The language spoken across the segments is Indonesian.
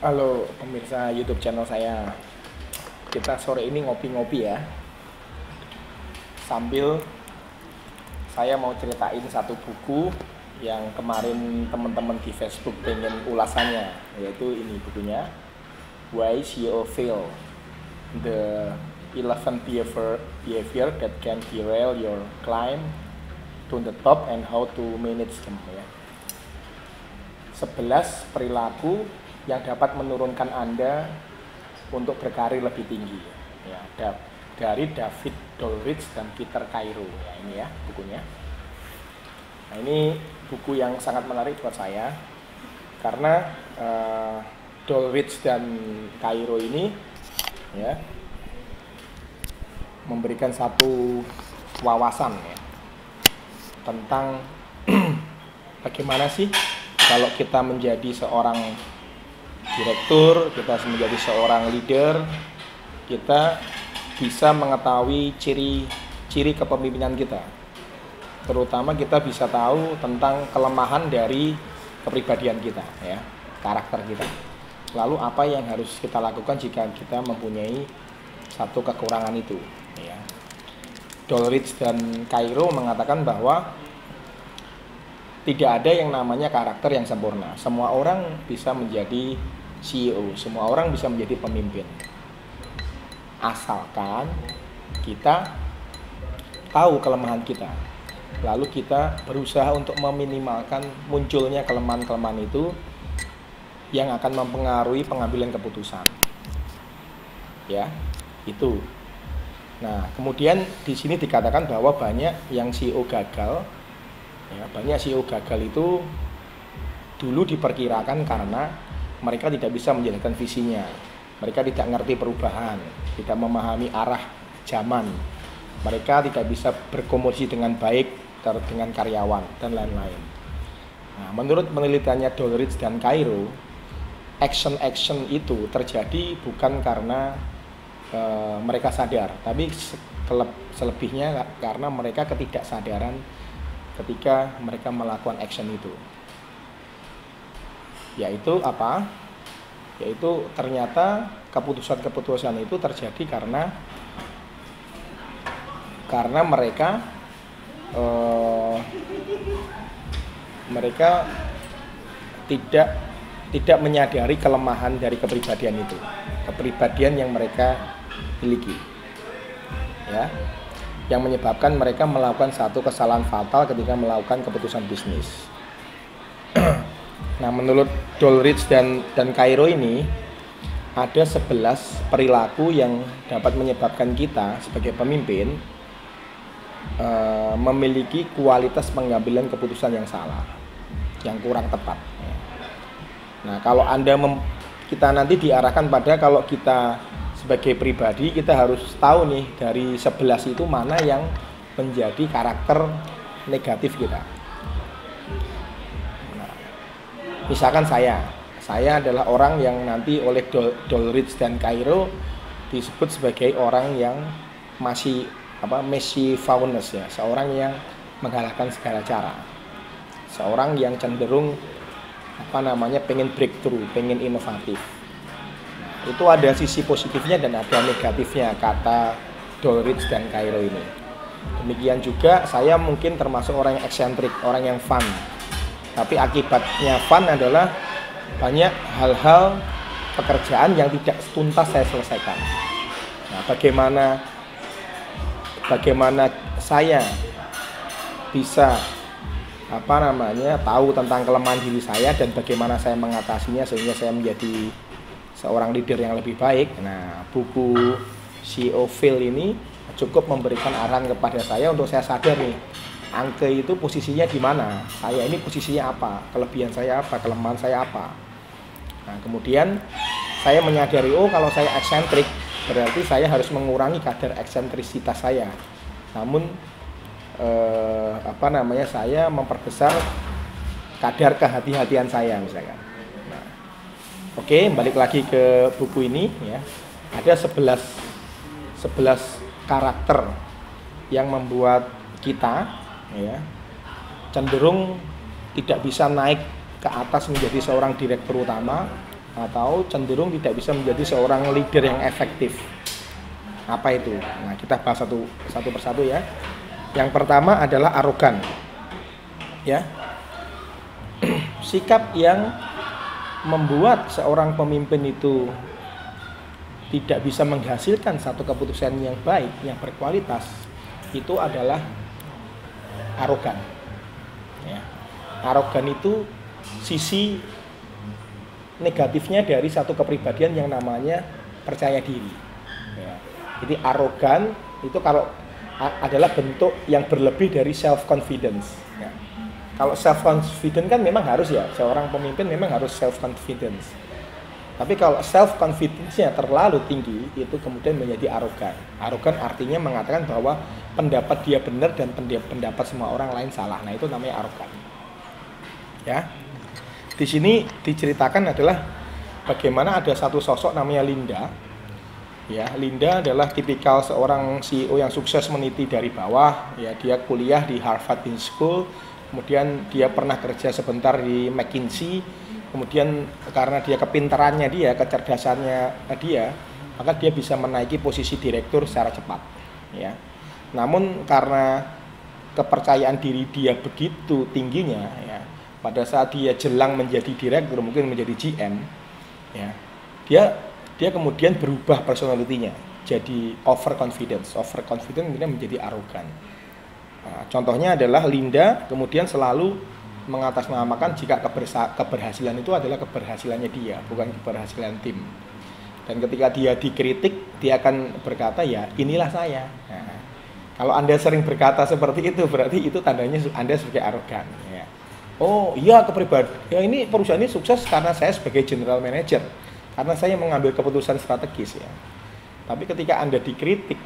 Halo pemirsa YouTube channel saya. Kita sore ini ngopi-ngopi ya. Sambil saya mau ceritain satu buku yang kemarin teman-teman di Facebook pengen ulasannya, yaitu ini bukunya, Why CEO Fail: The 11 behavior that can derail your climb to the top and how to manage them, ya. 11 perilaku yang dapat menurunkan Anda untuk berkarir lebih tinggi, ya, dari David Dolrich dan Peter Cairo, ya, ini ya bukunya. Nah, ini buku yang sangat menarik buat saya karena Dolrich dan Cairo ini, ya, memberikan satu wawasan, ya, tentang bagaimana sih kalau kita menjadi seorang direktur, kita menjadi seorang leader, kita bisa mengetahui ciri-ciri kepemimpinan kita. Terutama kita bisa tahu tentang kelemahan dari kepribadian kita, ya, karakter kita. Lalu apa yang harus kita lakukan jika kita mempunyai satu kekurangan itu, ya. Dolrich dan Cairo mengatakan bahwa tidak ada yang namanya karakter yang sempurna. Semua orang bisa menjadi CEO, semua orang bisa menjadi pemimpin. Asalkan kita tahu kelemahan kita, lalu kita berusaha untuk meminimalkan munculnya kelemahan-kelemahan itu yang akan mempengaruhi pengambilan keputusan. Ya, itu. Nah, kemudian di sini dikatakan bahwa banyak yang CEO gagal. Ya, banyak CEO gagal itu dulu diperkirakan karena mereka tidak bisa menjalankan visinya, mereka tidak mengerti perubahan, tidak memahami arah zaman, mereka tidak bisa berkomunikasi dengan baik dengan karyawan dan lain-lain. Nah, menurut penelitiannya Dolrich dan Cairo, action itu terjadi bukan karena mereka sadar, tapi selebihnya karena mereka ketidaksadaran ketika mereka melakukan action itu. Yaitu apa? Yaitu ternyata keputusan-keputusan itu terjadi karena mereka tidak menyadari kelemahan dari kepribadian itu, kepribadian yang mereka miliki, ya, yang menyebabkan mereka melakukan satu kesalahan fatal ketika melakukan keputusan bisnis. Nah, menurut Dolrich dan Cairo ini ada 11 perilaku yang dapat menyebabkan kita sebagai pemimpin memiliki kualitas pengambilan keputusan yang salah, yang kurang tepat. Nah, kalau kita nanti diarahkan pada kalau kita sebagai pribadi kita harus tahu nih dari 11 itu mana yang menjadi karakter negatif kita. Nah, misalkan saya adalah orang yang nanti oleh Dolrich dan Cairo disebut sebagai orang yang masih mischievous, ya, seorang yang menggalakkan segala cara, seorang yang cenderung pengen breakthrough, pengen inovatif. Itu ada sisi positifnya dan ada negatifnya kata Dolrich dan Cairo ini. Demikian juga saya mungkin termasuk orang yang eksentrik, orang yang fun. Tapi akibatnya fun adalah banyak hal-hal pekerjaan yang tidak tuntas saya selesaikan. Nah, bagaimana saya bisa tahu tentang kelemahan diri saya dan bagaimana saya mengatasinya sehingga saya menjadi seorang leader yang lebih baik. Nah, buku CEO Fail ini cukup memberikan arahan kepada saya untuk saya sadar nih, Angke itu posisinya di mana, saya ini posisinya apa, kelebihan saya apa, kelemahan saya apa. Nah, kemudian saya menyadari, kalau saya eksentrik berarti saya harus mengurangi kadar eksentrisitas saya. Namun saya memperbesar kadar kehati-hatian saya misalkan. Oke, balik lagi ke buku ini, ya. Ada 11 karakter yang membuat kita, ya, cenderung tidak bisa naik ke atas menjadi seorang direktur utama, atau cenderung tidak bisa menjadi seorang leader yang efektif. Apa itu? Nah, kita bahas satu persatu ya. Yang pertama adalah arogan. Ya. Sikap yang membuat seorang pemimpin itu tidak bisa menghasilkan satu keputusan yang baik, yang berkualitas, itu adalah arogan. Ya. Arogan itu sisi negatifnya dari satu kepribadian yang namanya percaya diri. Ya. Jadi arogan itu kalau adalah bentuk yang berlebih dari self confidence. Ya. Kalau self confidence kan memang harus ya, seorang pemimpin memang harus self confidence. Tapi kalau self confidence-nya terlalu tinggi, itu kemudian menjadi arogan. Arogan artinya mengatakan bahwa pendapat dia benar dan pendapat semua orang lain salah. Nah, itu namanya arogan. Ya. Di sini diceritakan adalah bagaimana ada satu sosok namanya Linda. Ya, Linda adalah tipikal seorang CEO yang sukses meniti dari bawah. Ya, dia kuliah di Harvard Business School, kemudian dia pernah kerja sebentar di McKinsey. Kemudian karena dia kepintarannya dia, kecerdasannya dia, maka dia bisa menaiki posisi direktur secara cepat. Ya. Namun karena kepercayaan diri dia begitu tingginya, ya, pada saat dia jelang menjadi direktur, mungkin menjadi GM, ya, dia kemudian berubah personalitinya, jadi overconfidence kemudian menjadi arogan. Nah, contohnya adalah Linda kemudian selalu mengatasnamakan jika keberhasilan itu adalah keberhasilannya dia, bukan keberhasilan tim. Dan ketika dia dikritik, dia akan berkata, ya inilah saya. Nah, kalau Anda sering berkata seperti itu, berarti itu tandanya Anda sebagai arogan. Ya. Oh iya, ya ini perusahaan ini sukses karena saya sebagai general manager, karena saya mengambil keputusan strategis ya. Tapi ketika Anda dikritik,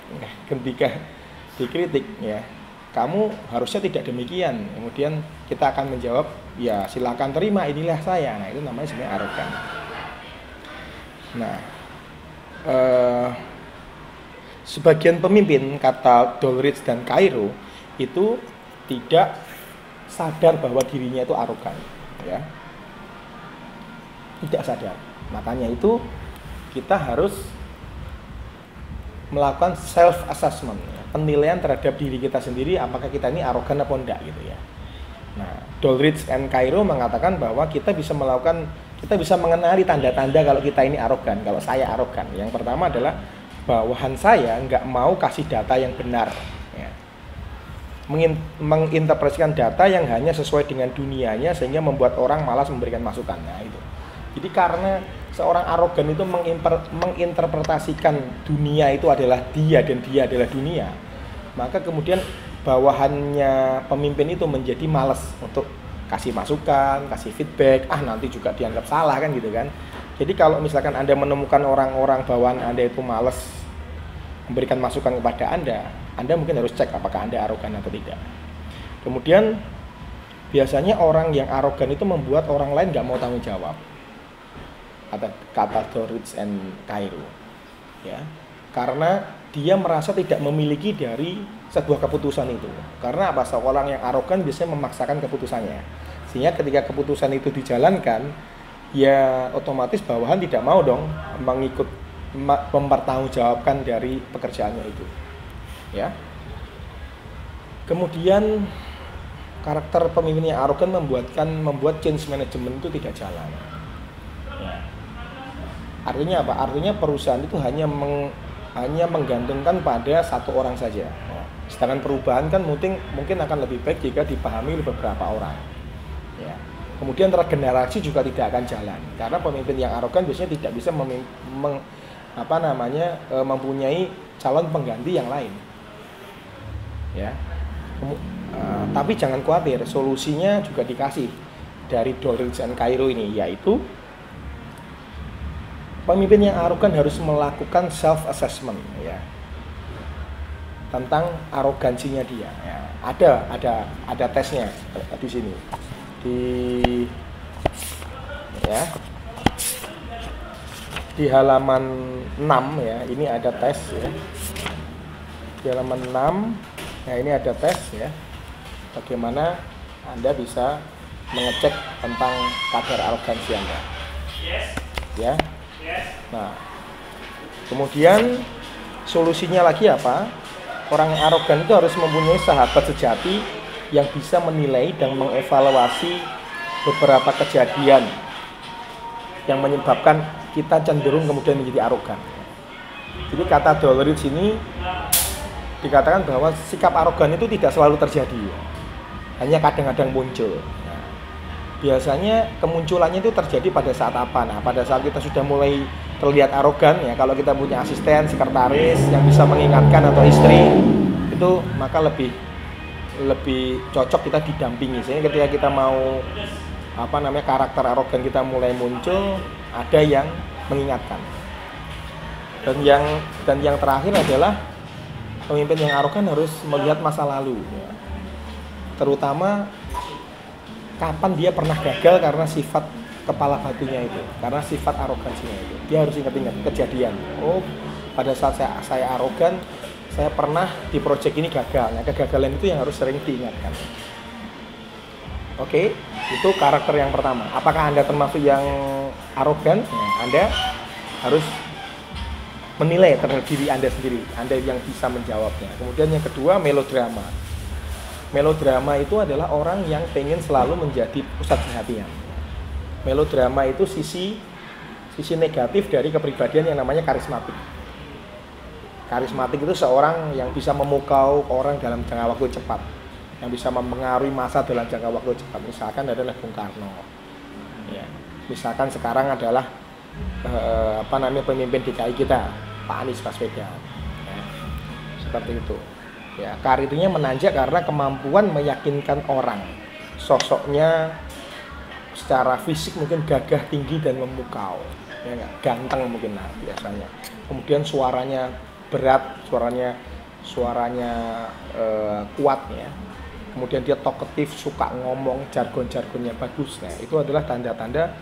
ya, kamu harusnya tidak demikian. Kemudian kita akan menjawab, ya silakan terima, inilah saya. Nah, itu namanya sebenarnya arogan. Nah, sebagian pemimpin, kata Doleritz dan Cairo, itu tidak sadar bahwa dirinya itu arogan, ya, tidak sadar. Makanya itu kita harus melakukan self assessment, ya, penilaian terhadap diri kita sendiri, apakah kita ini arogan atau enggak gitu ya. Nah, Doleritz and Cairo mengatakan bahwa kita bisa mengenali tanda-tanda kalau kita ini arogan, kalau saya arogan. Yang pertama adalah bawahan saya nggak mau kasih data yang benar. Menginterpretasikan data yang hanya sesuai dengan dunianya sehingga membuat orang malas memberikan masukan. Nah, itu. Jadi karena seorang arogan itu menginterpretasikan dunia itu adalah dia dan dia adalah dunia, maka kemudian bawahannya pemimpin itu menjadi malas untuk kasih masukan, kasih feedback, nanti juga dianggap salah kan gitu kan. Jadi kalau misalkan Anda menemukan orang-orang bawahan Anda itu malas memberikan masukan kepada Anda mungkin harus cek apakah Anda arogan atau tidak. Kemudian biasanya orang yang arogan itu membuat orang lain nggak mau tanggung jawab. Kata Doleritz and Cairo, ya, karena dia merasa tidak memiliki dari sebuah keputusan itu. Karena apa? Seorang yang arogan biasanya memaksakan keputusannya, sehingga ketika keputusan itu dijalankan, ya otomatis bawahan tidak mau dong mempertanggungjawabkan dari pekerjaannya itu. Ya. Kemudian karakter pemimpin yang arogan membuat change management itu tidak jalan. Ya. Artinya apa? Artinya perusahaan itu hanya menggantungkan pada satu orang saja. Ya. Sedangkan perubahan kan mungkin akan lebih baik jika dipahami oleh beberapa orang. Ya. Kemudian regenerasi juga tidak akan jalan karena pemimpin yang arogan biasanya tidak bisa mempunyai calon pengganti yang lain. Ya. Tapi jangan khawatir, solusinya juga dikasih dari Doleritz and Cairo ini, yaitu pemimpin yang arogan harus melakukan self assessment, ya, tentang arogansinya dia. Ya. Ada tesnya di sini di halaman 6 ya, ini ada tes ya. Di halaman 6. Nah, ini ada tes ya, bagaimana Anda bisa mengecek tentang kadar arogansi Anda. ya. Nah, kemudian solusinya lagi apa? Orang yang arogan itu harus mempunyai sahabat sejati yang bisa menilai dan mengevaluasi beberapa kejadian yang menyebabkan kita cenderung kemudian menjadi arogan. Jadi kata Dolorits ini dikatakan bahwa sikap arogan itu tidak selalu terjadi, hanya kadang-kadang muncul. Nah, biasanya kemunculannya itu terjadi pada saat apa? Nah, pada saat kita sudah mulai terlihat arogan, ya kalau kita punya asisten, sekretaris yang bisa mengingatkan atau istri, itu maka lebih cocok kita didampingi. Sehingga ketika kita mau karakter arogan kita mulai muncul, ada yang mengingatkan. Dan yang terakhir adalah pemimpin yang arogan harus melihat masa lalu, ya. Terutama kapan dia pernah gagal karena sifat kepala batunya itu, karena sifat arogansinya itu. Dia harus ingat-ingat kejadian. Oh, pada saat saya arogan, saya pernah di proyek ini gagal. Nah, kegagalan itu yang harus sering diingatkan. Oke, itu karakter yang pertama. Apakah Anda termasuk yang arogan? Nah, Anda harus menilai terhadap diri Anda sendiri, Anda yang bisa menjawabnya. Kemudian yang kedua, melodrama. Melodrama itu adalah orang yang pengen selalu menjadi pusat perhatian. Melodrama itu sisi negatif dari kepribadian yang namanya karismatik. Karismatik itu seorang yang bisa memukau orang dalam jangka waktu cepat, yang bisa mempengaruhi massa dalam jangka waktu cepat. Misalkan adalah Bung Karno, ya. Misalkan sekarang adalah pemimpin DKI kita, Pak Anies Baswedan, ya, seperti itu. Ya, karirnya menanjak karena kemampuan meyakinkan orang. Sosoknya secara fisik mungkin gagah, tinggi dan memukau, ya, ganteng mungkin biasanya. Kemudian suaranya berat, suaranya kuat, ya. Kemudian dia talkative, suka ngomong, jargon-jargonnya bagus. Nah, itu adalah tanda-tanda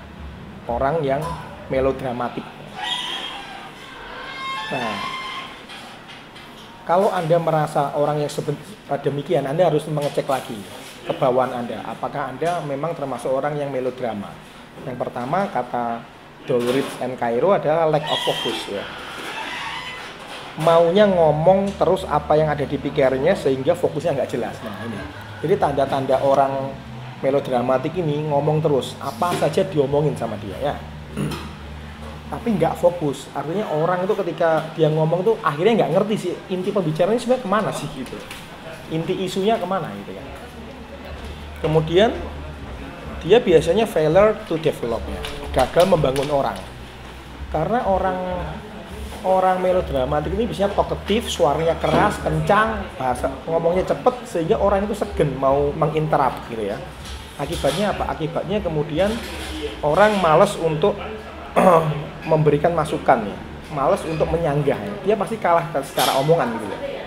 orang yang melodramatik. Nah, kalau Anda merasa orang yang demikian, Anda harus mengecek lagi kebawaan Anda. Apakah Anda memang termasuk orang yang melodrama? Yang pertama, kata Dolorits and Cairo adalah lack of focus, ya. Maunya ngomong terus apa yang ada di pikirannya sehingga fokusnya nggak jelas. Nah, ini. Jadi tanda-tanda orang melodramatik ini ngomong terus, apa saja diomongin sama dia, ya. Tapi nggak fokus. Artinya orang itu ketika dia ngomong tuh akhirnya nggak ngerti sih inti pembicaranya sebenarnya kemana sih gitu. Inti isunya kemana gitu kan. Kemudian dia biasanya failure to develop, ya. Gagal membangun orang. Karena orang melodramatik ini biasanya talkative, suaranya keras, kencang, bahasa ngomongnya cepet sehingga orang itu segen mau menginterrupt gitu, ya. Akibatnya apa? Akibatnya kemudian orang malas untuk memberikan masukan, ya. Malas untuk menyanggah, ya. Dia pasti kalah secara omongan gitu, ya.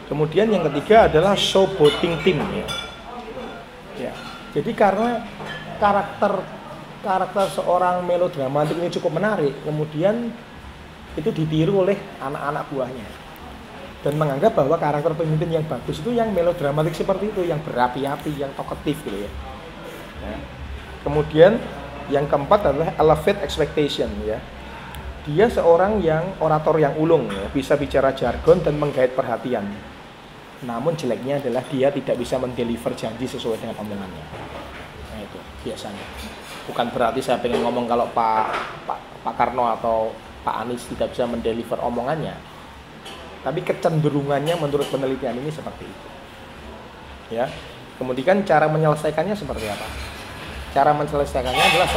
Kemudian yang ketiga adalah showboating team, ya. Ya. Jadi karena karakter seorang melodramatik ini cukup menarik, kemudian itu ditiru oleh anak-anak buahnya dan menganggap bahwa karakter pemimpin yang bagus itu yang melodramatik seperti itu, yang berapi-api, yang talkative gitu, ya. Ya. Kemudian yang keempat adalah elevate expectation, ya. Dia seorang yang orator yang ulung, ya, bisa bicara jargon dan menggait perhatian. Namun jeleknya adalah dia tidak bisa mendeliver janji sesuai dengan omongannya. Nah, itu biasanya. Bukan berarti saya pengen ngomong kalau Pak Karno atau Pak Anies tidak bisa mendeliver omongannya, tapi kecenderungannya menurut penelitian ini seperti itu, ya. Kemudian cara menyelesaikannya seperti apa? Cara menyelesaikannya adalah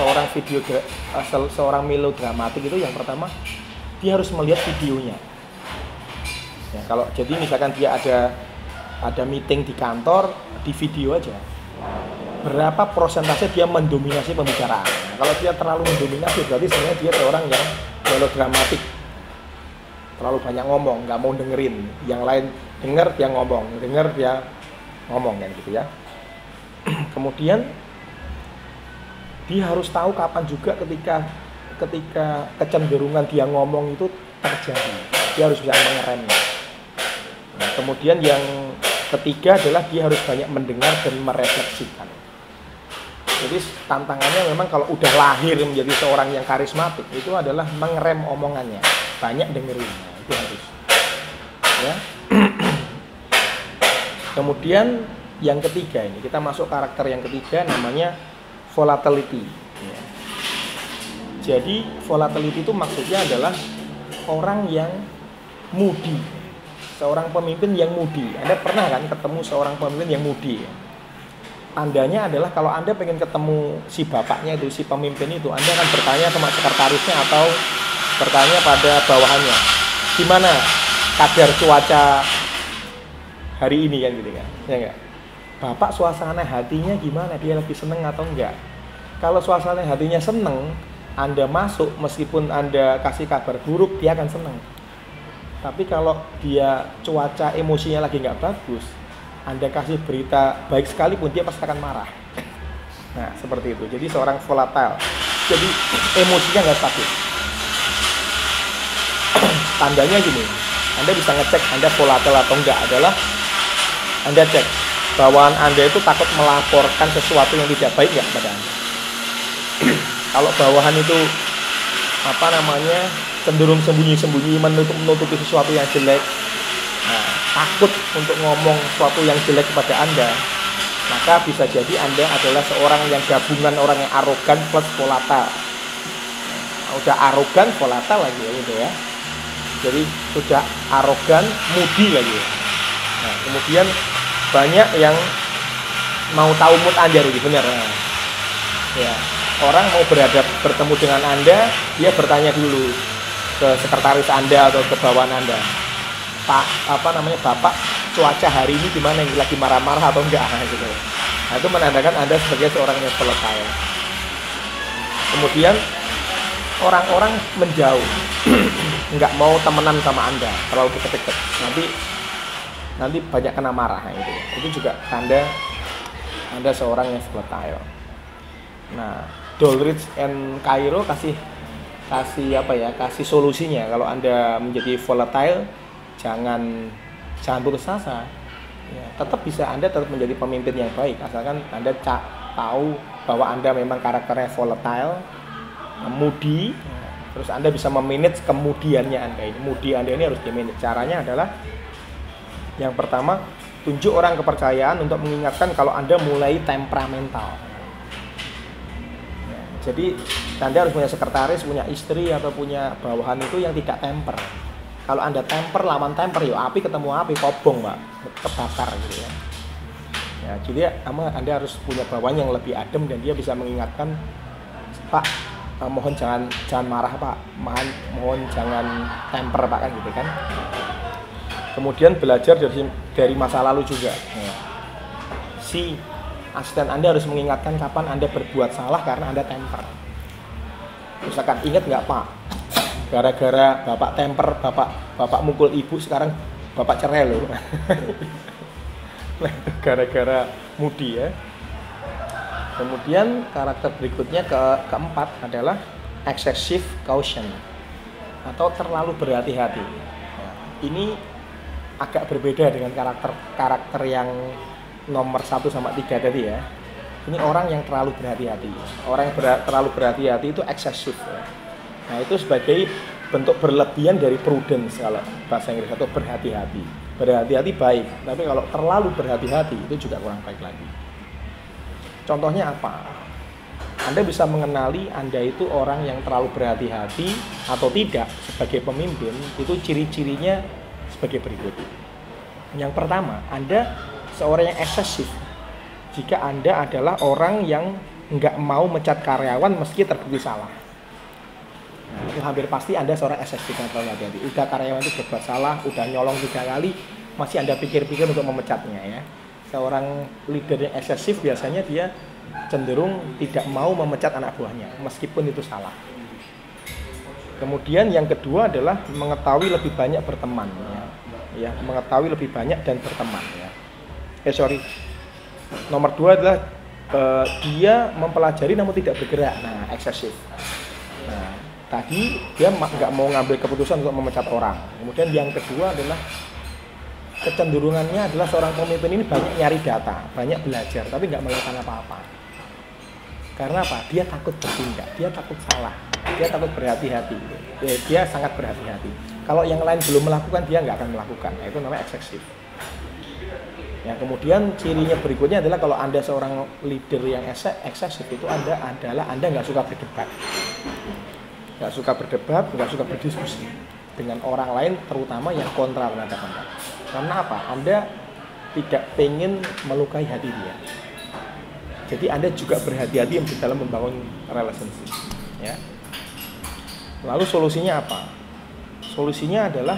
seorang melodramatik itu yang pertama dia harus melihat videonya. Ya, kalau jadi misalkan dia ada meeting di kantor, di video aja. Berapa persentase dia mendominasi pembicaraan? Nah, kalau dia terlalu mendominasi berarti sebenarnya dia seorang yang melodramatik, terlalu banyak ngomong, nggak mau dengerin, yang lain denger dia ngomong kan gitu, ya. Kemudian dia harus tahu kapan juga ketika kecenderungan dia ngomong itu terjadi, dia harus bisa mengeremnya. Nah, kemudian yang ketiga adalah dia harus banyak mendengar dan merefleksikan. Jadi tantangannya memang kalau udah lahir menjadi seorang yang karismatik itu adalah mengerem omongannya, banyak dengerin, nah, itu harus. Ya. Kemudian yang ketiga ini kita masuk karakter yang ketiga namanya volatility. Ya. Jadi volatility itu maksudnya adalah orang yang moody, seorang pemimpin yang moody. Anda pernah kan ketemu seorang pemimpin yang moody? Ya? Tandanya adalah kalau Anda pengen ketemu si bapaknya itu, si pemimpin itu, Anda akan bertanya sama sekretarisnya atau bertanya pada bawahannya, gimana kadar cuaca hari ini kan gitu kan, ya enggak? Bapak suasana hatinya gimana, dia lagi seneng atau enggak? Kalau suasana hatinya seneng, Anda masuk meskipun Anda kasih kabar buruk, dia akan seneng. Tapi kalau dia cuaca emosinya lagi nggak bagus, Anda kasih berita baik sekalipun dia pasti akan marah. Nah seperti itu. Jadi seorang volatile, jadi emosinya nggak stabil. Tandanya gini, Anda bisa ngecek Anda volatile atau enggak adalah Anda cek bawaan Anda itu takut melaporkan sesuatu yang tidak baik nggak pada Anda. Kalau bawahan itu cenderung sembunyi-sembunyi, menutupi sesuatu yang jelek, nah, takut untuk ngomong sesuatu yang jelek kepada Anda, maka bisa jadi Anda adalah seorang yang gabungan orang yang arogan plus volatile. Nah, udah arogan, volatile lagi gitu ya. Jadi sudah arogan, moody lagi. Nah, kemudian banyak yang mau tahu mood Anda gitu, benar. Nah, ya, orang mau bertemu dengan Anda, dia bertanya dulu ke sekretaris Anda atau ke bawahan Anda, Bapak, cuaca hari ini gimana, yang lagi marah-marah atau enggak gitu. Nah, itu menandakan Anda sebagai seorang yang volatile. Kemudian orang-orang menjauh, nggak mau temenan sama Anda, terlalu deket-deket. Nanti banyak kena marah gitu. Itu juga tanda Anda seorang yang volatile. Nah, Doleridge and Cairo kasih solusinya. Kalau Anda menjadi volatile, jangan putus asa. Ya, Anda tetap menjadi pemimpin yang baik asalkan Anda tahu bahwa Anda memang karakternya volatile, moody. Terus Anda bisa memanage kemudiannya Anda ini. Moody Anda ini harus di-manage. Caranya adalah yang pertama, tunjuk orang kepercayaan untuk mengingatkan kalau Anda mulai temperamental. Jadi Anda harus punya sekretaris, punya istri atau punya bawahan itu yang tidak temper. Kalau Anda temper, lawan temper, ya api ketemu api, kobong Pak, kebakar gitu ya. Ya, jadi Anda harus punya bawahan yang lebih adem dan dia bisa mengingatkan, Pak, mohon jangan marah Pak, mohon jangan temper Pak, kan gitu kan. Kemudian belajar dari masa lalu juga. Ya. Asisten Anda harus mengingatkan kapan Anda berbuat salah karena Anda temper. Misalkan, ingat nggak Pak, gara-gara Bapak temper, Bapak mukul ibu, sekarang Bapak cerai loh. Gara-gara moody ya. Kemudian karakter berikutnya keempat adalah excessive caution atau terlalu berhati-hati. Ini agak berbeda dengan karakter yang nomor 1 sama 3 tadi ya. Ini orang yang terlalu berhati-hati. Orang yang terlalu berhati-hati itu excessive ya. Nah, itu sebagai bentuk berlebihan dari prudence kalau bahasa Inggris, atau berhati-hati. Berhati-hati baik, tapi kalau terlalu berhati-hati itu juga kurang baik lagi. Contohnya apa? Anda bisa mengenali Anda itu orang yang terlalu berhati-hati atau tidak sebagai pemimpin, itu ciri-cirinya sebagai berikut. Yang pertama, Anda seorang yang eksesif. Jika Anda adalah orang yang nggak mau mecat karyawan meski terbukti salah, nah, itu hampir pasti Anda seorang eksesif yang terlalu hati-hati. Udah karyawan itu berbuat salah, udah nyolong 3 kali, masih Anda pikir-pikir untuk memecatnya ya. Seorang leader yang eksesif biasanya dia cenderung tidak mau memecat anak buahnya meskipun itu salah. Kemudian yang kedua adalah mengetahui lebih banyak berteman ya, mengetahui lebih banyak dan berteman ya. Nomor 2 adalah dia mempelajari namun tidak bergerak. Nah, eksesif. Nah, tadi dia nggak mau ngambil keputusan untuk memecat orang. Kemudian yang kedua adalah kecenderungannya adalah seorang pemimpin ini banyak nyari data, banyak belajar, tapi nggak melakukan apa-apa. Karena apa? Dia takut bertindak, dia takut salah, dia takut berhati-hati. Dia sangat berhati-hati. Kalau yang lain belum melakukan, dia nggak akan melakukan. Nah, itu namanya eksesif. Ya, kemudian cirinya berikutnya adalah kalau Anda seorang leader yang eksesif itu Anda nggak suka berdebat. Nggak suka berdebat, nggak suka berdiskusi dengan orang lain, terutama yang kontra terhadap Anda. Karena apa? Anda tidak pengen melukai hati dia. Jadi Anda juga berhati-hati dalam membangun relationship. Ya. Lalu solusinya apa? Solusinya adalah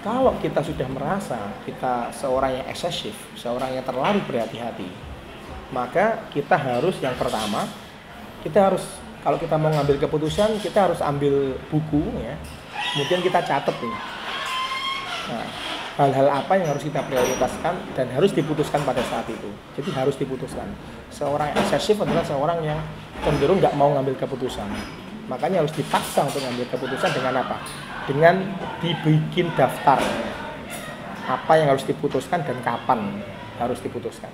kalau kita sudah merasa kita seorang yang eksesif, seorang yang terlalu berhati-hati, maka kita harus yang pertama, kita harus kalau kita mau ngambil keputusan, kita harus ambil buku, ya. Kemudian kita catat nih. Nah, hal-hal apa yang harus kita prioritaskan dan harus diputuskan pada saat itu. Jadi harus diputuskan. Seorang eksesif adalah seorang yang cenderung nggak mau ngambil keputusan. Makanya harus dipaksa untuk ngambil keputusan dengan apa? Dengan dibikin daftar apa yang harus diputuskan dan kapan harus diputuskan.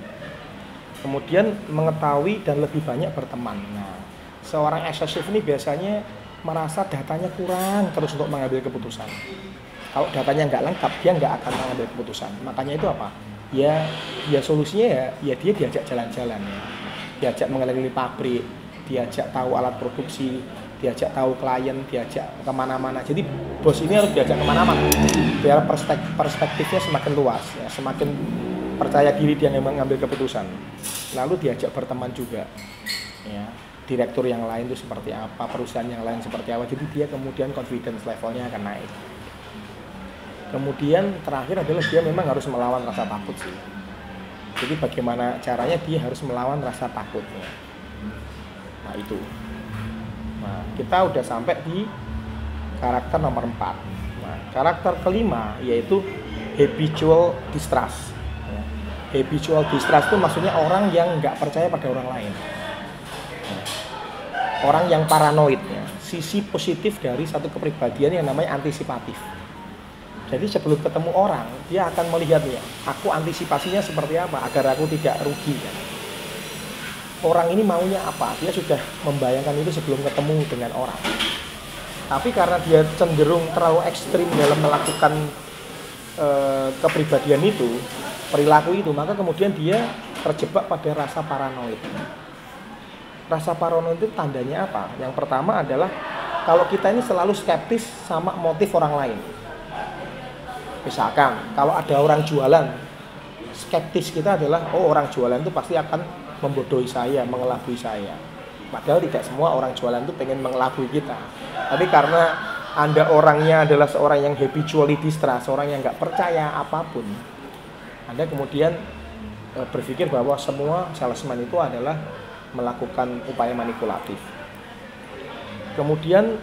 Kemudian mengetahui dan lebih banyak berteman. Nah, seorang eksesif ini biasanya merasa datanya kurang terus untuk mengambil keputusan. Kalau datanya nggak lengkap, dia nggak akan mengambil keputusan. Makanya itu apa? Ya solusinya ya dia diajak jalan-jalan, ya. Diajak mengelilingi pabrik, diajak tahu alat produksi, diajak tahu klien, diajak kemana-mana. Jadi bos ini harus diajak kemana-mana biar perspektifnya semakin luas, ya, semakin percaya diri dia mengambil keputusan. Lalu diajak berteman juga, ya, direktur yang lain itu seperti apa, perusahaan yang lain seperti apa. Jadi dia kemudian confidence levelnya akan naik. Kemudian terakhir adalah dia memang harus melawan rasa takut sih. Jadi bagaimana caranya dia harus melawan rasa takutnya. Nah itu. Nah, kita udah sampai di karakter nomor 4. Nah, karakter kelima yaitu habitual distrust. Ya. Habitual distrust itu maksudnya orang yang nggak percaya pada orang lain. Nah, orang yang paranoid. Ya. Sisi positif dari satu kepribadian yang namanya antisipatif. Jadi sebelum ketemu orang, dia akan melihat ya, aku antisipasinya seperti apa agar aku tidak rugi. Ya. Orang ini maunya apa, dia sudah membayangkan itu sebelum ketemu dengan orang. Tapi karena dia cenderung terlalu ekstrim dalam melakukan kepribadian itu, perilaku itu, maka kemudian dia terjebak pada rasa paranoid. Rasa paranoid itu tandanya apa? Yang pertama adalah kalau kita ini selalu skeptis sama motif orang lain. Misalkan kalau ada orang jualan, skeptis kita adalah orang jualan itu pasti akan membodohi saya, mengelabui saya. Padahal tidak semua orang jualan itu pengen mengelabui kita. Tapi karena Anda orangnya adalah seorang yang habitually distrust, seorang yang nggak percaya apapun, Anda kemudian berpikir bahwa semua salesman itu adalah melakukan upaya manipulatif. Kemudian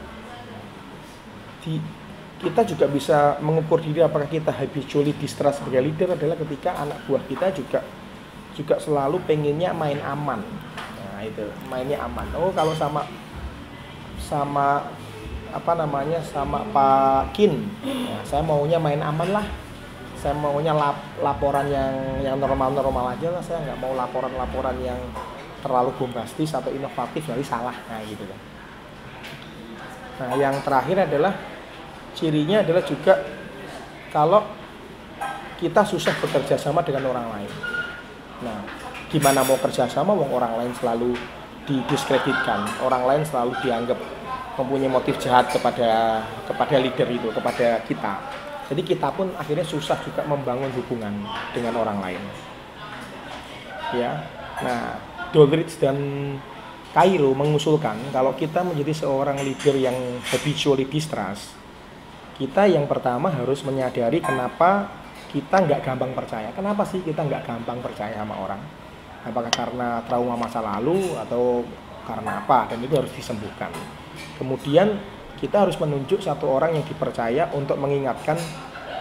kita juga bisa mengukur diri apakah kita habitually distrust sebagai leader adalah ketika anak buah kita juga selalu pengennya main aman. Nah itu mainnya aman. Kalau sama apa namanya sama Pak Kin, ya, saya maunya main aman lah. Saya maunya laporan yang normal aja lah. Saya nggak mau laporan yang terlalu bombastis atau inovatif jadi salah. Nah gitu kan. Nah yang terakhir adalah cirinya adalah juga kalau kita susah bekerja sama dengan orang lain. Nah, gimana mau kerja sama wong orang lain selalu didiskreditkan, orang lain selalu dianggap mempunyai motif jahat kepada leader itu, kepada kita. Jadi kita pun akhirnya susah juga membangun hubungan dengan orang lain. Ya. Nah, Doldrich dan Cairo mengusulkan kalau kita menjadi seorang leader yang habitually distrust, kita yang pertama harus menyadari kenapa kita nggak gampang percaya. Kenapa sih kita nggak gampang percaya sama orang? Apakah karena trauma masa lalu atau karena apa? Dan itu harus disembuhkan. Kemudian kita harus menunjuk satu orang yang dipercaya untuk mengingatkan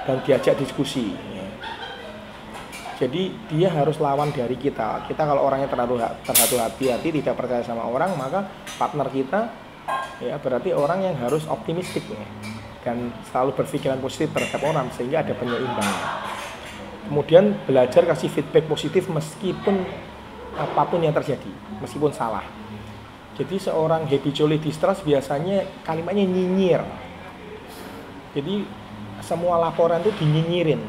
dan diajak diskusi. Jadi dia harus lawan dari kita. Kita kalau orangnya terlalu hati-hati, tidak percaya sama orang, maka partner kita ya berarti orang yang harus optimistik ya. Dan selalu berpikiran positif terhadap orang sehingga ada penyeimbang. Kemudian belajar kasih feedback positif meskipun apapun yang terjadi, meskipun salah. Jadi seorang habitually distrust biasanya kalimatnya nyinyir. Jadi semua laporan itu dinyinyirin,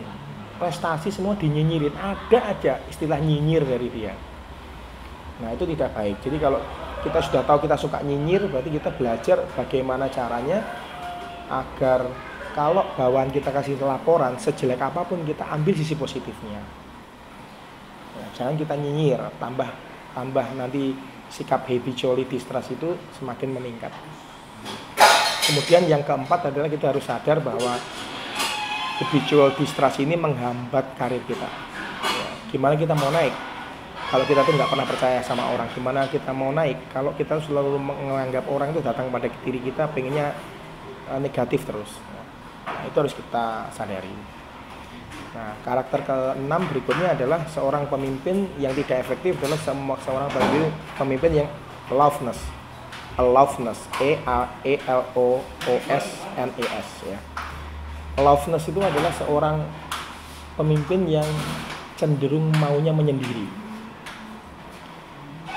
prestasi semua dinyinyirin, ada aja istilah nyinyir dari dia. Nah itu tidak baik. Jadi kalau kita sudah tahu kita suka nyinyir, berarti kita belajar bagaimana caranya agar kalau bawahan kita kasih laporan sejelek apapun kita ambil sisi positifnya. Nah, jangan kita nyinyir, tambah nanti sikap habitually distrust itu semakin meningkat. Kemudian yang keempat adalah kita harus sadar bahwa habitual distrust ini menghambat karir kita. Ya, gimana kita mau naik? Kalau kita tuh nggak pernah percaya sama orang, gimana kita mau naik? Kalau kita selalu menganggap orang itu datang pada diri kita, pengennya negatif terus. Nah, itu harus kita sadari. Nah, karakter ke-6 berikutnya adalah seorang pemimpin yang tidak efektif adalah seorang pemimpin yang aloofness. Aloofness, E-A-E-L-O-O-S-N-E-S ya. Aloofness itu adalah seorang pemimpin yang cenderung maunya menyendiri.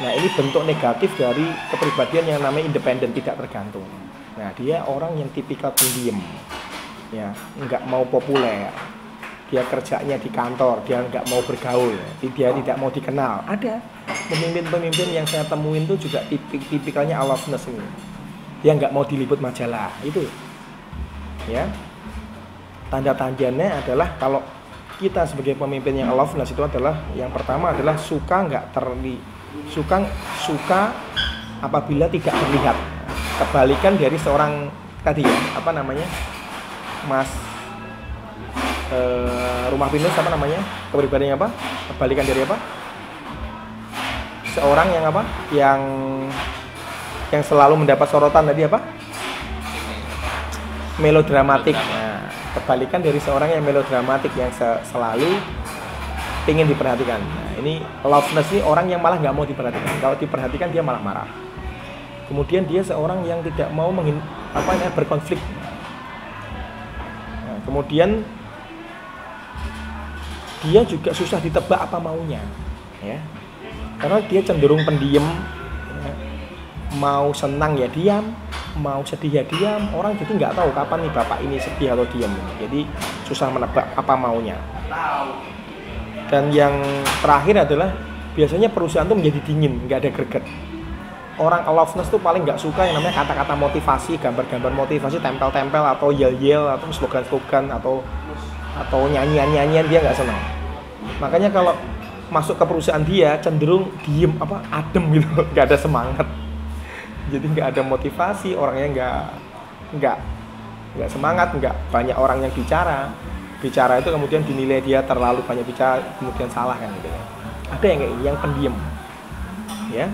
Nah, ini bentuk negatif dari kepribadian yang namanya independen, tidak tergantung. Nah, dia orang yang tipikal pendiam, ya, nggak mau populer. Dia kerjanya di kantor, dia nggak mau bergaul, dia tidak mau dikenal. Ada pemimpin-pemimpin yang saya temuin itu juga tipikalnya aloofness ini. Dia nggak mau diliput majalah, itu, ya. Tanda-tandanya adalah kalau kita sebagai pemimpin yang aloofness itu adalah yang pertama adalah suka apabila tidak terlihat. Kebalikan dari seorang tadi ya, apa namanya, Mas Rumah Pinus, apa namanya, kepribadiannya apa? Kebalikan dari apa? Seorang yang apa? Yang selalu mendapat sorotan tadi apa? Melodramatik. Nah, kebalikan dari seorang yang melodramatik, yang selalu ingin diperhatikan. Nah, ini aloofness ini orang yang malah nggak mau diperhatikan. Kalau diperhatikan dia malah marah. Kemudian dia seorang yang tidak mau berkonflik. Nah, kemudian dia juga susah ditebak apa maunya, ya. Karena dia cenderung pendiam, ya. Mau senang ya diam, mau sedih ya diam. Orang jadi nggak tahu kapan nih bapak ini sedih atau diam. Jadi susah menebak apa maunya. Dan yang terakhir adalah biasanya perusahaan itu menjadi dingin, nggak ada greget. Orang aloofness tuh paling nggak suka yang namanya kata-kata motivasi, gambar-gambar motivasi, tempel-tempel atau yel-yel atau slogan-slogan atau nyanyian-nyanyian, dia nggak senang. Makanya kalau masuk ke perusahaan dia cenderung diem, adem gitu, nggak ada semangat. Jadi nggak ada motivasi, orangnya nggak semangat, nggak banyak orang yang bicara itu kemudian dinilai dia terlalu banyak bicara, kemudian salah kan gitu ya. Ada yang kayak ini, yang pendiam, ya.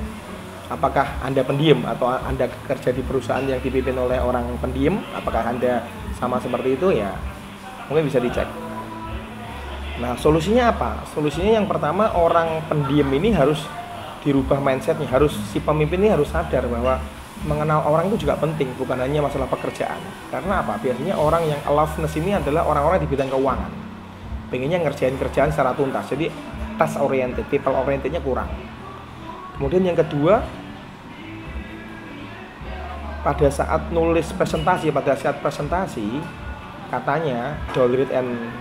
Apakah Anda pendiam atau Anda kerja di perusahaan yang dipimpin oleh orang pendiam? Apakah Anda sama seperti itu ya? Mungkin bisa dicek. Nah, solusinya apa? Solusinya yang pertama, orang pendiam ini harus dirubah mindsetnya. Si pemimpin ini harus sadar bahwa mengenal orang itu juga penting, bukan hanya masalah pekerjaan. Karena apa? Biasanya orang yang aloofness ini adalah orang-orang di bidang keuangan. Pengennya ngerjain kerjaan secara tuntas. Jadi task oriented, people orientednya kurang. Kemudian yang kedua, pada saat nulis presentasi, katanya Dollrit and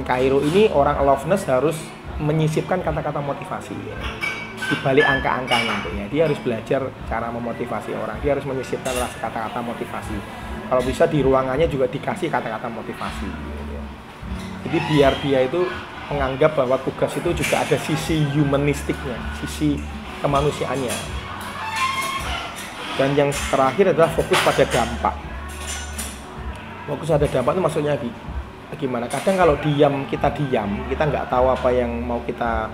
Cairo ini orang aloofness harus menyisipkan kata-kata motivasi di balik angka-angkanya. Dia harus belajar cara memotivasi orang, dia harus menyisipkan kata-kata motivasi. Kalau bisa di ruangannya juga dikasih kata-kata motivasi. Jadi biar dia itu menganggap bahwa tugas itu juga ada sisi humanistiknya, sisi kemanusiaannya. Dan yang terakhir adalah fokus pada dampak. Fokus pada dampak itu maksudnya gimana? Kadang kalau kita nggak tahu apa yang mau kita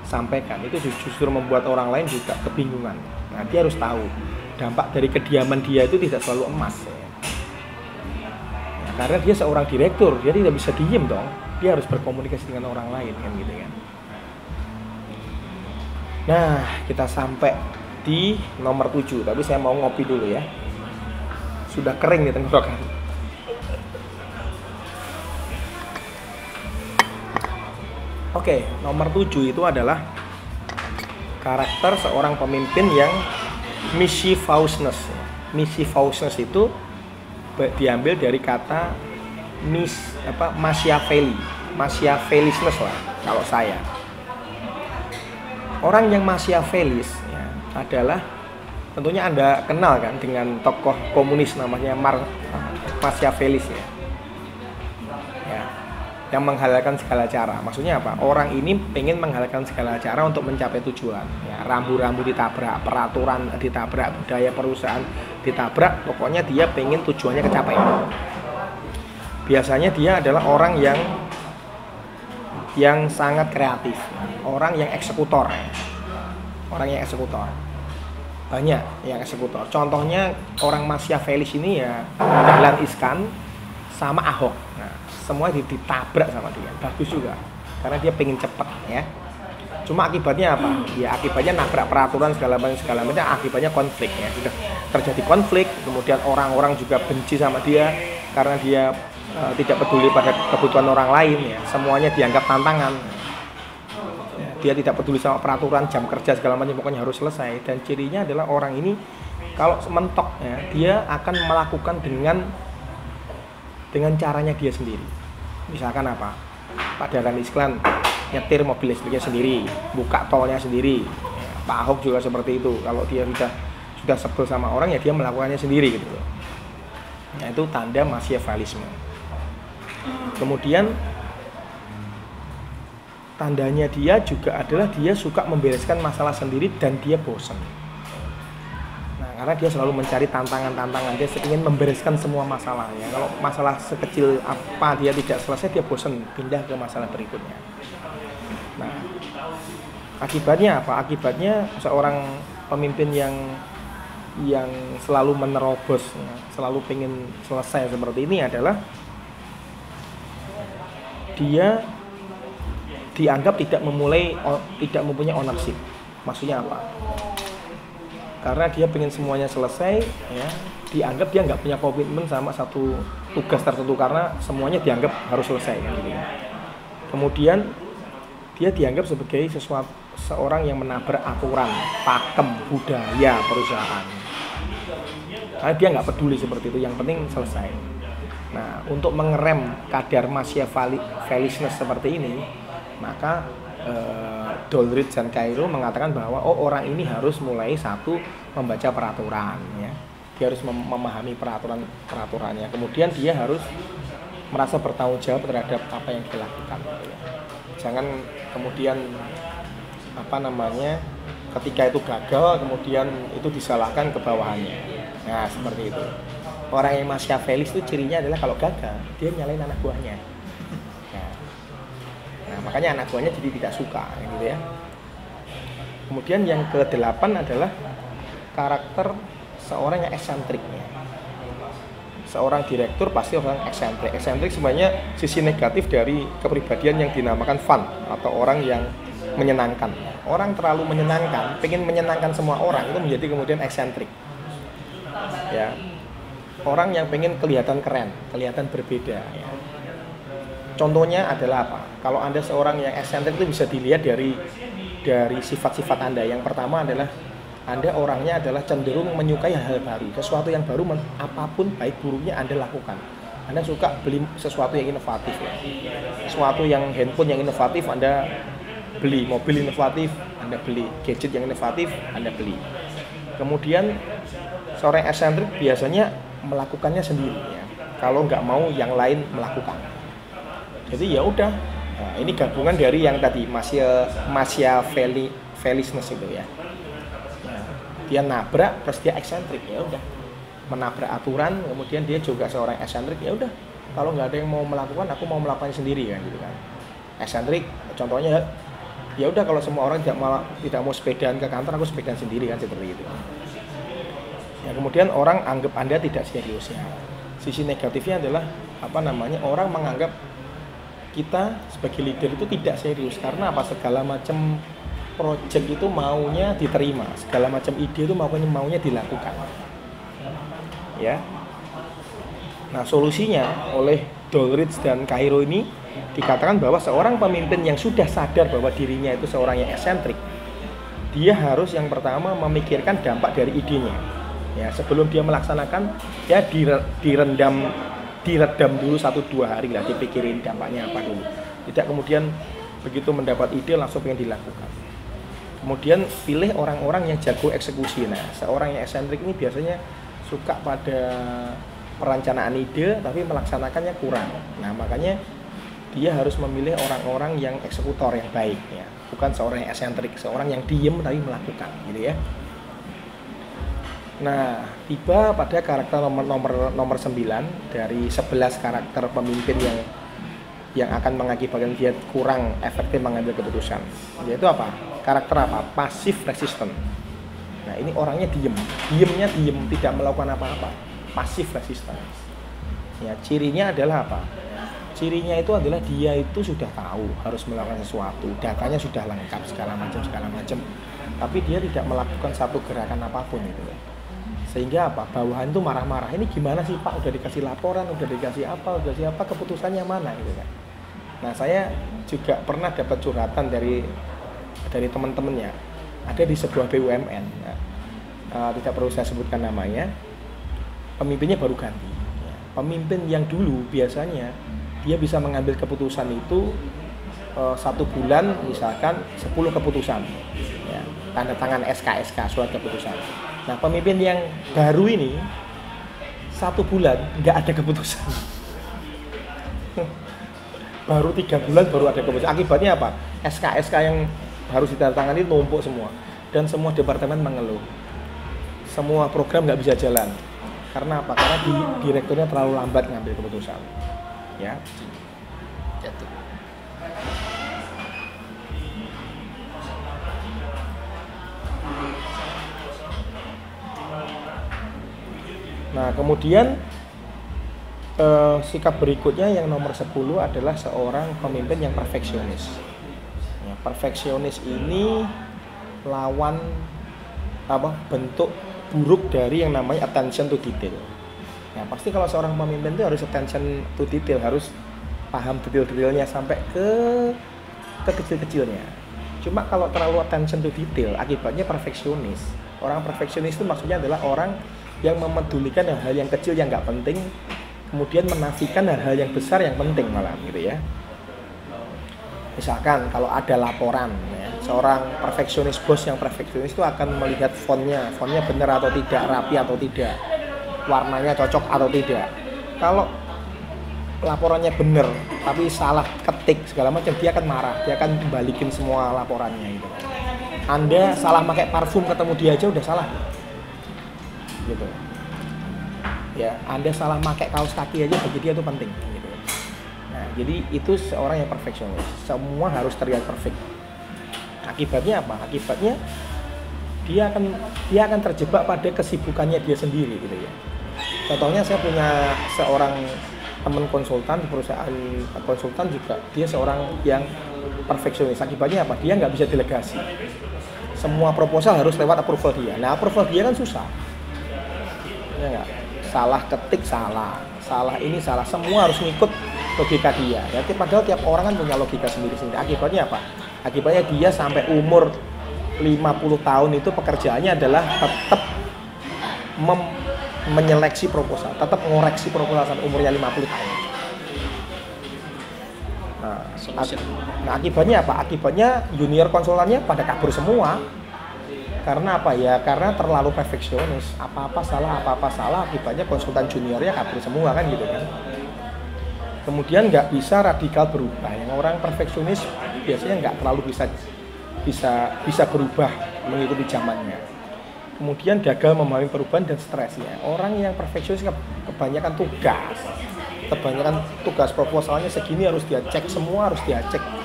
sampaikan, itu justru membuat orang lain juga kebingungan. Nah, dia harus tahu dampak dari kediaman dia itu tidak selalu emas. Nah, karena dia seorang direktur, dia tidak bisa diem dong. Dia harus berkomunikasi dengan orang lain kan gitu kan. Nah, kita sampai di nomor 7, tapi saya mau ngopi dulu ya. Sudah kering nih tenggorokan. Oke, nomor 7 itu adalah karakter seorang pemimpin yang mischievousness. Mischievousness itu diambil dari kata Machiavellisness lah kalau saya. Orang yang Machiavellis ya, adalah tentunya Anda kenal kan dengan tokoh komunis namanya Machiavellis ya. Yang menghalalkan segala cara. Maksudnya apa? Orang ini pengen menghalalkan segala cara untuk mencapai tujuan. Ya, rambu-rambu ditabrak, peraturan ditabrak, budaya perusahaan ditabrak. Pokoknya dia pengen tujuannya kecapai. Biasanya dia adalah orang yang sangat kreatif, orang yang eksekutor. Orang yang eksekutor. Banyak yang eksekutor. Contohnya orang Machiavellis ini ya Dahlan Iskan sama Ahok. Nah, semua ditabrak sama dia. Bagus juga karena dia pengen cepat ya. Cuma akibatnya apa? Ya akibatnya nabrak peraturan segala macam. Akibatnya konflik ya. Sudah terjadi konflik, kemudian orang-orang juga benci sama dia karena dia tidak peduli pada kebutuhan orang lain ya. Semuanya dianggap tantangan. Ya, dia tidak peduli sama peraturan jam kerja segala macam, pokoknya harus selesai. Dan cirinya adalah orang ini kalau mentok ya, dia akan melakukan dengan caranya dia sendiri. Misalkan apa? Pak Dahlan Iskan nyetir mobil listriknya sendiri, buka tolnya sendiri. Ya, Pak Ahok juga seperti itu. Kalau dia sudah sebel sama orang ya dia melakukannya sendiri gitu. Nah, itu tanda Machiavellisme. Kemudian tandanya dia juga adalah dia suka membereskan masalah sendiri dan dia bosan. Karena dia selalu mencari tantangan-tantangan, dia ingin membereskan semua masalahnya. Kalau masalah sekecil apa dia tidak selesai, dia bosan, pindah ke masalah berikutnya. Nah, akibatnya apa? Akibatnya seorang pemimpin yang selalu menerobos, ya, selalu ingin selesai seperti ini adalah dia dianggap tidak mempunyai ownership. Maksudnya apa? Karena dia pengen semuanya selesai ya, dianggap dia nggak punya komitmen sama satu tugas tertentu karena semuanya dianggap harus selesai kan, gitu. Kemudian dia dianggap sebagai seorang yang menabrak aturan, pakem, budaya perusahaan. Karena dia nggak peduli seperti itu, yang penting selesai. Nah, untuk mengerem kadar Machiavellisness seperti ini, maka Doldrich dan Cairo mengatakan bahwa orang ini harus mulai membaca peraturan ya. Dia harus memahami peraturannya. Kemudian dia harus merasa bertanggung jawab terhadap apa yang dilakukan ya. Jangan kemudian ketika itu gagal kemudian itu disalahkan ke bawahannya. Nah, seperti itu. Orang yang Machiavellis itu cirinya adalah kalau gagal dia nyalain anak buahnya. Nah, makanya anak buahnya jadi tidak suka gitu ya. Kemudian yang ke-8 adalah karakter seorang yang eksentrik ya. Seorang direktur pasti orang eksentrik. Eksentrik sebenarnya sisi negatif dari kepribadian yang dinamakan fun atau orang yang menyenangkan. Orang terlalu menyenangkan, pengen menyenangkan semua orang itu menjadi kemudian eksentrik. Ya. Orang yang pengen kelihatan keren, kelihatan berbeda ya. Contohnya adalah apa? Kalau Anda seorang yang eksentrik itu bisa dilihat dari sifat-sifat Anda. Yang pertama adalah Anda orangnya adalah cenderung menyukai hal baru. Sesuatu yang baru, apapun baik buruknya Anda lakukan. Anda suka beli sesuatu yang inovatif ya. Sesuatu yang handphone yang inovatif Anda beli, mobil inovatif Anda beli, gadget yang inovatif Anda beli. Kemudian seorang eksentrik biasanya melakukannya sendiri ya. Kalau nggak mau yang lain melakukan. Jadi ya udah. Nah, ini gabungan dari yang tadi Machiavellisness itu ya. Nah, dia nabrak terus dia eksentrik ya udah. Menabrak aturan, kemudian dia juga seorang eksentrik ya udah. Kalau nggak ada yang mau melakukan, aku mau melakukannya sendiri kan gitu kan. Eksentrik contohnya ya udah kalau semua orang tidak mau sepedaan ke kantor, aku sepedaan sendiri kan seperti itu. Ya, kemudian orang anggap Anda tidak serius ya. Sisi negatifnya adalah orang menganggap kita sebagai leader itu tidak serius karena apa? Segala macam project itu maunya diterima, segala macam ide itu maunya dilakukan. Ya. Nah, solusinya oleh Doldrich dan Cairo ini dikatakan bahwa seorang pemimpin yang sudah sadar bahwa dirinya itu seorang yang eksentrik, dia harus yang pertama memikirkan dampak dari idenya. Ya, sebelum dia melaksanakan, ya diredam dulu 1-2 hari lah, dipikirin dampaknya apa dulu. Tidak kemudian begitu mendapat ide langsung pengen dilakukan. Kemudian pilih orang-orang yang jago eksekusi. Nah, seorang yang eksentrik ini biasanya suka pada perencanaan ide tapi melaksanakannya kurang. Nah, makanya dia harus memilih orang-orang yang eksekutor yang baik, ya. Bukan seorang yang eksentrik, seorang yang diem tapi melakukan, gitu ya. Nah, tiba pada karakter nomor 9 dari 11 karakter pemimpin yang akan mengakibatkan dia kurang efektif mengambil keputusan. Yaitu apa? Karakter apa? Passive resistant. Nah, ini orangnya diemnya diem, tidak melakukan apa-apa. Passive resistant. Ya, cirinya adalah apa? Cirinya itu adalah dia itu sudah tahu harus melakukan sesuatu, datanya sudah lengkap segala macam, tapi dia tidak melakukan satu gerakan apapun itu ya. Sehingga apa? Bawahan itu marah-marah. Ini gimana sih Pak? Udah dikasih laporan, udah dikasih apa, keputusannya mana gitu kan. Nah, saya juga pernah dapat curhatan dari teman-temannya. Ada di sebuah BUMN. Tidak perlu saya sebutkan namanya. Pemimpinnya baru ganti. Pemimpin yang dulu biasanya dia bisa mengambil keputusan itu 1 bulan misalkan 10 keputusan. Ya, tanda tangan SK surat keputusan. Nah, pemimpin yang baru ini 1 bulan nggak ada keputusan. Baru 3 bulan baru ada keputusan. Akibatnya apa? SK yang harus ditandatangani numpuk semua. Dan semua departemen mengeluh. Semua program nggak bisa jalan. Karena apa? Karena direkturnya terlalu lambat ngambil keputusan. Ya. Jatuh. Nah, kemudian sikap berikutnya yang nomor 10 adalah seorang pemimpin yang perfeksionis. Ya, perfeksionis ini lawan bentuk buruk dari yang namanya attention to detail. Ya, pasti kalau seorang pemimpin itu harus attention to detail, harus paham detail-detailnya sampai ke kecil-kecilnya. Cuma kalau terlalu attention to detail, akibatnya perfeksionis. Orang perfeksionis itu maksudnya adalah orang yang memedulikan hal-hal yang kecil yang nggak penting, kemudian menafikan hal-hal yang besar yang penting malah, gitu ya. Misalkan kalau ada laporan, ya, seorang perfeksionis, bos yang perfeksionis itu akan melihat fontnya benar atau tidak, rapi atau tidak, warnanya cocok atau tidak. Kalau laporannya benar tapi salah ketik segala macam, dia akan marah, dia akan balikin semua laporannya gitu. Anda salah pakai parfum, ketemu dia aja udah salah gitu. Ya, Anda salah pakai kaos kaki aja bagi dia itu penting gitu. Nah, jadi itu seorang yang perfeksionis. Semua harus terlihat perfect. Akibatnya apa? Akibatnya dia akan terjebak pada kesibukannya dia sendiri gitu ya. Contohnya saya punya seorang teman konsultan di perusahaan konsultan juga, dia seorang yang perfeksionis. Akibatnya apa? Dia nggak bisa delegasi. Semua proposal harus lewat approval dia. Nah, approval dia kan susah. Ya enggak? Salah ketik salah ini salah, semua harus ngikut logika dia. Jadi padahal tiap orang kan punya logika sendiri-sendiri. Akibatnya apa? Akibatnya dia sampai umur 50 tahun itu pekerjaannya adalah tetap menyeleksi proposal, tetap mengoreksi proposal sampai umurnya 50 tahun. Nah, akibatnya apa? Akibatnya junior konsultannya pada kabur semua. Karena apa ya? Karena terlalu perfeksionis. Apa-apa salah, akibatnya konsultan juniornya kabur semua kan gitu kan. Kemudian nggak bisa radikal berubah. Yang orang perfeksionis biasanya nggak terlalu bisa berubah mengikuti zamannya. Kemudian gagal memahami perubahan dan stresnya. Orang yang perfeksionis kebanyakan tugas proposalnya segini harus dia cek, semua harus dia cek.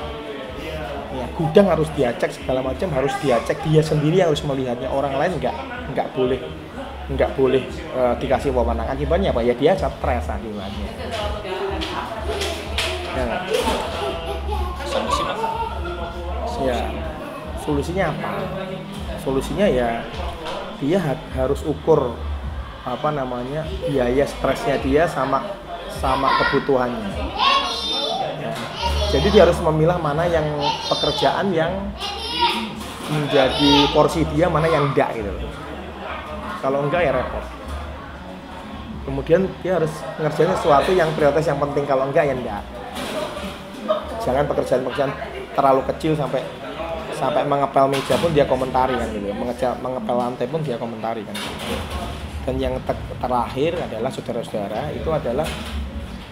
Ya, gudang harus dia cek, segala macam harus dia cek, dia sendiri yang harus melihatnya, orang lain nggak boleh dikasih wewenang. Akibatnya apa? Ya dia stres akibatnya. Ya. Solusinya apa? Solusinya ya dia harus ukur biaya stresnya dia sama kebutuhannya. Ya. Jadi dia harus memilah mana yang pekerjaan yang menjadi porsi dia, mana yang enggak gitu loh. Kalau enggak ya repot. Kemudian dia harus ngerjain sesuatu yang prioritas yang penting, kalau enggak ya enggak. Jangan pekerjaan-pekerjaan terlalu kecil sampai mengepel meja pun dia komentari kan gitu. Mengepel lantai pun dia komentari kan. Dan yang terakhir adalah saudara-saudara, itu adalah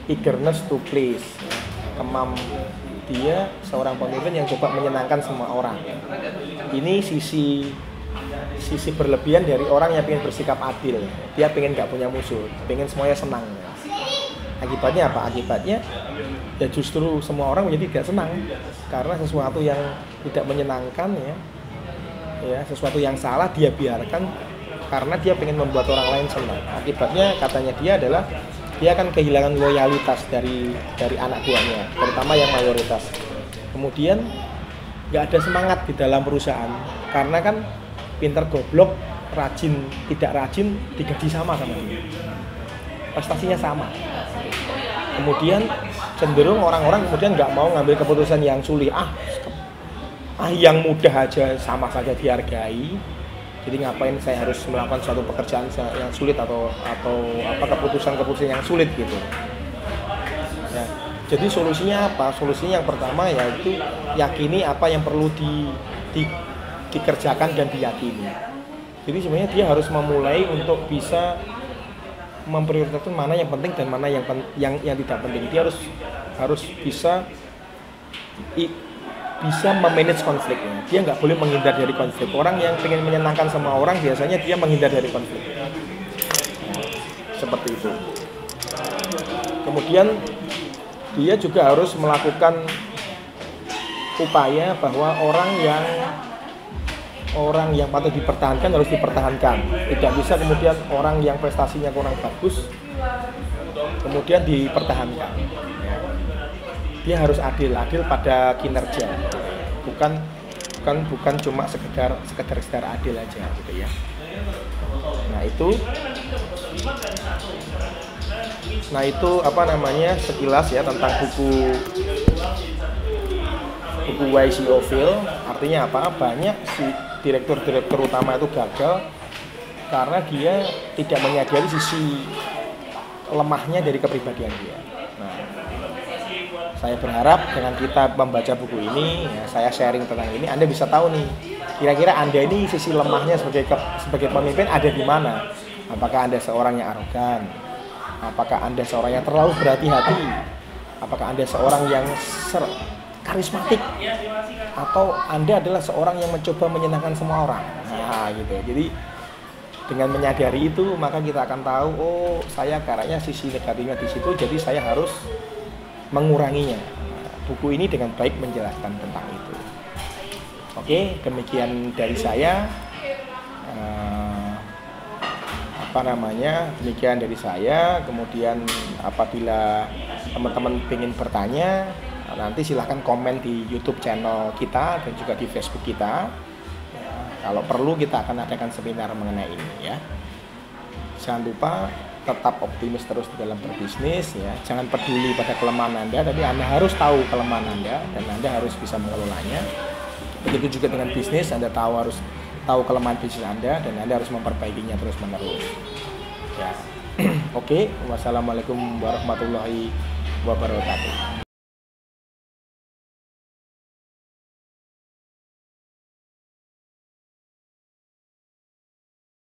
eagerness to please. Dia seorang pemimpin yang coba menyenangkan semua orang. Ini sisi berlebihan dari orang yang ingin bersikap adil. Dia pengen nggak punya musuh, pengen semuanya senang. Akibatnya apa? Akibatnya ya justru semua orang menjadi tidak senang karena sesuatu yang tidak menyenangkan ya sesuatu yang salah dia biarkan karena dia pengen membuat orang lain senang. Akibatnya katanya dia adalah dia akan kehilangan loyalitas dari anak buahnya, terutama yang mayoritas. Kemudian nggak ada semangat di dalam perusahaan karena kan pinter goblok, rajin tidak rajin digaji sama dia, prestasinya sama. Kemudian cenderung orang-orang kemudian nggak mau ngambil keputusan yang sulit, yang mudah aja sama saja dihargai. Jadi ngapain saya harus melakukan suatu pekerjaan yang sulit atau keputusan yang sulit gitu. Ya, jadi solusinya apa? Solusinya yang pertama yaitu yakini apa yang perlu dikerjakan dan diyakini. Jadi sebenarnya dia harus memulai untuk bisa memprioritaskan mana yang penting dan mana yang tidak penting. Dia harus bisa memanage konfliknya. Dia nggak boleh menghindar dari konflik. Orang yang ingin menyenangkan semua orang biasanya dia menghindar dari konflik. Seperti itu. Kemudian dia juga harus melakukan upaya bahwa orang yang patut dipertahankan harus dipertahankan. Tidak bisa kemudian orang yang prestasinya kurang bagus kemudian dipertahankan. Dia harus adil pada kinerja, bukan cuma sekedar adil aja gitu ya. Nah itu sekilas ya tentang buku Why CEO Fail. Artinya apa? Banyak si direktur utama itu gagal karena dia tidak menyadari sisi lemahnya dari kepribadian dia. Nah, saya berharap dengan kita membaca buku ini, ya, saya sharing tentang ini, Anda bisa tahu nih, kira-kira Anda ini sisi lemahnya sebagai pemimpin ada di mana? Apakah Anda seorang yang arogan? Apakah Anda seorang yang terlalu berhati-hati? Apakah Anda seorang yang karismatik? Atau Anda adalah seorang yang mencoba menyenangkan semua orang? Nah, gitu. Jadi dengan menyadari itu, maka kita akan tahu, oh, saya kayaknya sisi negatifnya di situ, jadi saya harus menguranginya. Buku ini dengan baik menjelaskan tentang itu. Oke, demikian dari saya. Demikian dari saya. Kemudian apabila teman-teman ingin bertanya, nanti silahkan komen di YouTube channel kita dan juga di Facebook kita. Kalau perlu kita akan adakan seminar mengenai ini ya. Jangan lupa tetap optimis terus di dalam berbisnis ya. Jangan peduli pada kelemahan Anda, tapi Anda harus tahu kelemahan Anda dan Anda harus bisa mengelolanya. Begitu juga dengan bisnis, Anda harus tahu kelemahan bisnis Anda dan Anda harus memperbaikinya terus-menerus. Ya. Oke, wassalamualaikum warahmatullahi wabarakatuh.